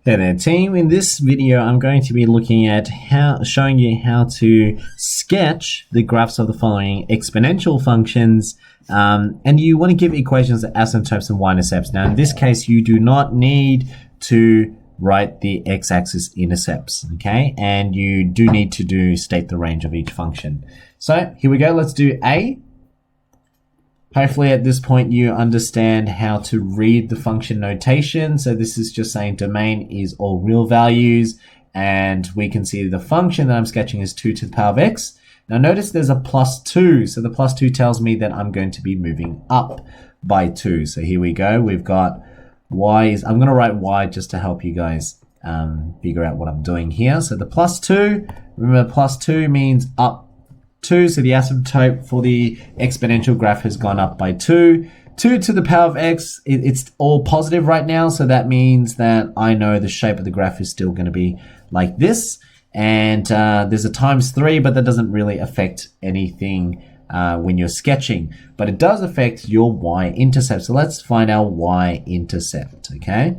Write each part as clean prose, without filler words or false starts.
Hey there team, in this video I'm going to be looking at showing you how to sketch the graphs of the following exponential functions, and you want to give equations of asymptotes and y-intercepts. Now in this case you do not need to write the x-axis intercepts, okay, and you do need to state the range of each function. So here we go, let's do A. Hopefully at this point you understand how to read the function notation. So this is just saying domain is all real values, and we can see the function that I'm sketching is 2 to the power of x. Now notice there's a plus 2, so the plus 2 tells me that I'm going to be moving up by 2. So here we go, we've got y is, I'm going to write y just to help you guys figure out what I'm doing here. So the plus 2, remember plus 2 means up 2, so the asymptote for the exponential graph has gone up by 2. 2 to the power of x, it's all positive right now, so that means that I know the shape of the graph is still going to be like this. And there's a times 3, but that doesn't really affect anything when you're sketching. But it does affect your y-intercept. So let's find our y-intercept, okay?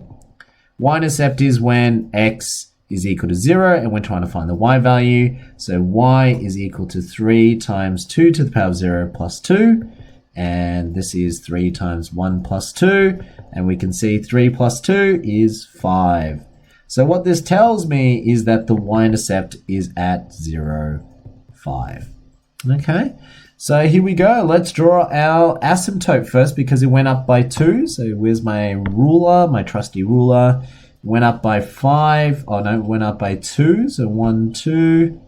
Y-intercept is when x is equal to 0, and we're trying to find the y value. So y is equal to 3 times 2 to the power of 0 plus 2. And this is 3 times 1 plus 2. And we can see 3 plus 2 is 5. So what this tells me is that the y-intercept is at 0, 5. Okay, so here we go. Let's draw our asymptote first because it went up by 2. So where's my ruler, my trusty ruler? Went up by 5. Oh no, went up by 2. So 1, 2,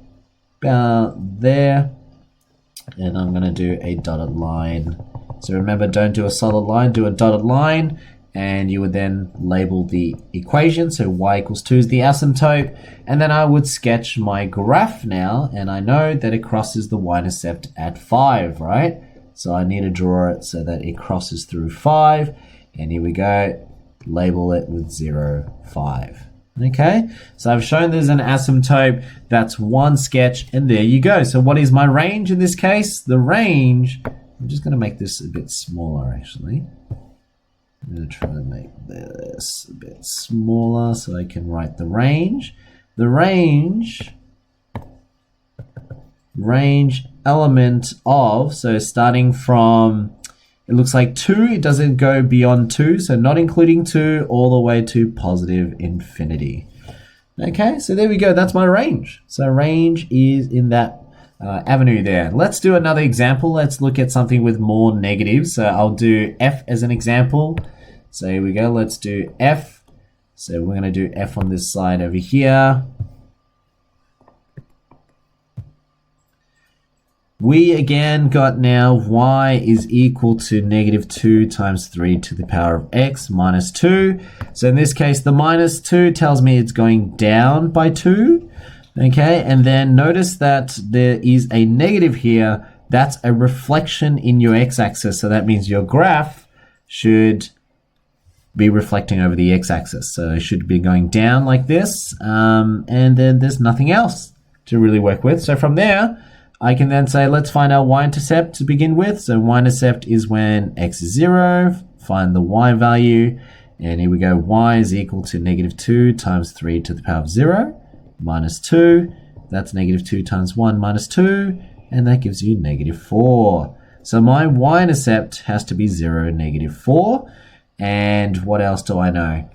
about there. And I'm going to do a dotted line. So remember, don't do a solid line, do a dotted line. And you would then label the equation. So y equals 2 is the asymptote. And then I would sketch my graph now. And I know that it crosses the y-intercept at 5, right? So I need to draw it so that it crosses through 5. And here we go. Label it with 0, 5. Okay, so I've shown there's an asymptote. That's one sketch, and there you go. So what is my range in this case? The range, I'm just going to make this a bit smaller actually. I'm going to try to make this a bit smaller so I can write the range. The range element of, so starting from, it looks like 2, it doesn't go beyond 2, so not including 2, all the way to positive infinity. Okay, so there we go, that's my range. So range is in that avenue there. Let's do another example. Let's look at something with more negatives. So I'll do f as an example. So here we go, let's do f. So we're going to do f on this side over here. We again got now y is equal to negative 2 times 3 to the power of x minus 2. So in this case, the minus 2 tells me it's going down by 2. Okay, and then notice that there is a negative here. That's a reflection in your x-axis. So that means your graph should be reflecting over the x-axis. So it should be going down like this. And then there's nothing else to really work with. So from there, I can then say, let's find our y-intercept to begin with. So y-intercept is when x is 0, find the y value, and here we go, y is equal to negative 2 times 3 to the power of 0, minus 2, that's negative 2 times 1 minus 2, and that gives you negative 4. So my y-intercept has to be 0, negative 4, and what else do I know?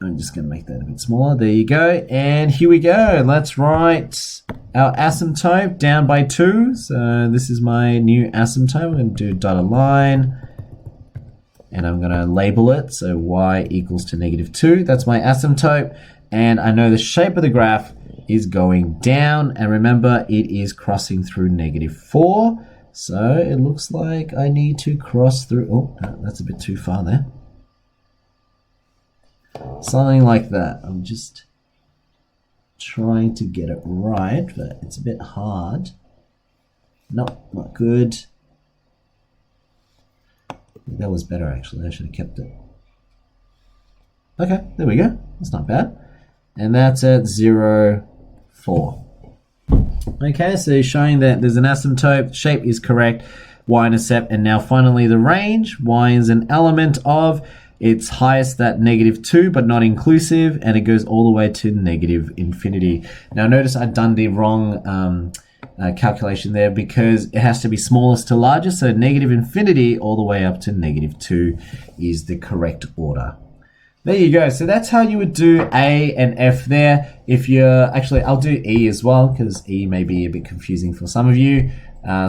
I'm just going to make that a bit smaller. There you go. And here we go. Let's write our asymptote down by 2. So this is my new asymptote. I'm going to do a dotted line. And I'm going to label it. So y equals to negative 2. That's my asymptote. And I know the shape of the graph is going down. And remember, it is crossing through negative 4. So it looks like I need to cross through. Oh, that's a bit too far there. Something like that. I'm just trying to get it right, but it's a bit hard. Nope, not good. That was better actually. I should have kept it. Okay, there we go. That's not bad. And that's at 0, 4. Okay, so showing that there's an asymptote, shape is correct, y-intercept, and now finally the range. Y is an element of, It's highest at -2, but not inclusive, and it goes all the way to -infinity. Now notice I've done the wrong calculation there because it has to be smallest to largest, so -infinity all the way up to -2 is the correct order. There you go. So that's how you would do A and F there. If you're actually, I'll do E as well because E may be a bit confusing for some of you.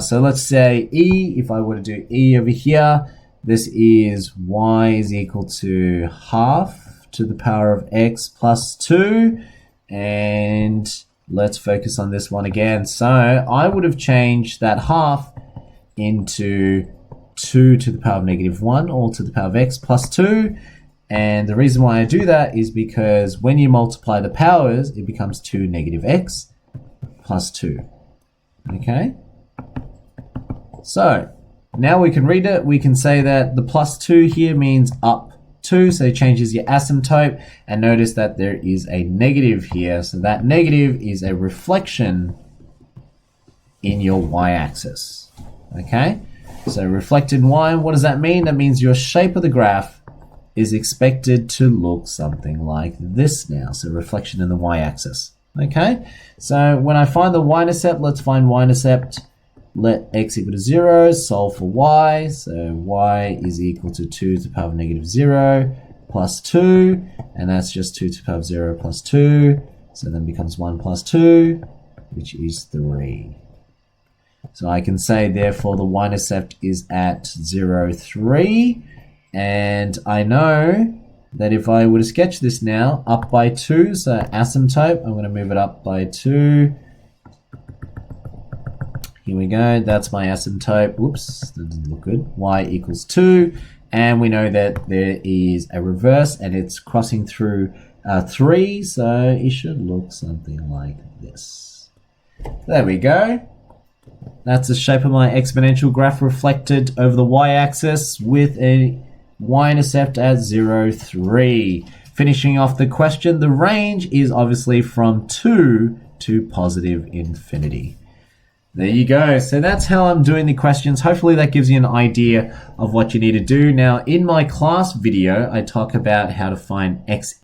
So let's say E, if I were to do E over here, this is y is equal to half to the power of x plus 2. And let's focus on this one again. So I would have changed that half into 2 to the power of -1, all to the power of x plus 2. And the reason why I do that is because when you multiply the powers, it becomes 2 -x plus 2. Okay? So now we can read it. We can say that the plus 2 here means up 2, so it changes your asymptote. And notice that there is a negative here. So that negative is a reflection in your y-axis. Okay? So reflected y, what does that mean? That means your shape of the graph is expected to look something like this now. So reflection in the y-axis. Okay? So when I find the y-intercept, let's find y-intercept. Let x equal to 0, solve for y. So y is equal to 2 to the power of -0 plus 2. And that's just 2 to the power of 0 plus 2. So then becomes 1 plus 2, which is 3. So I can say, therefore, the y-intercept is at 0, 3. And I know that if I were to sketch this now, up by 2, so asymptote, I'm going to move it up by 2. Here we go, that's my asymptote. Whoops, that doesn't look good. Y equals 2. And we know that there is a reverse and it's crossing through 3, so it should look something like this. There we go. That's the shape of my exponential graph reflected over the y-axis with a y-intercept at 0, 3. Finishing off the question, the range is obviously from 2 to positive infinity. There you go. So that's how I'm doing the questions. Hopefully that gives you an idea of what you need to do. Now, in my class video, I talk about how to find x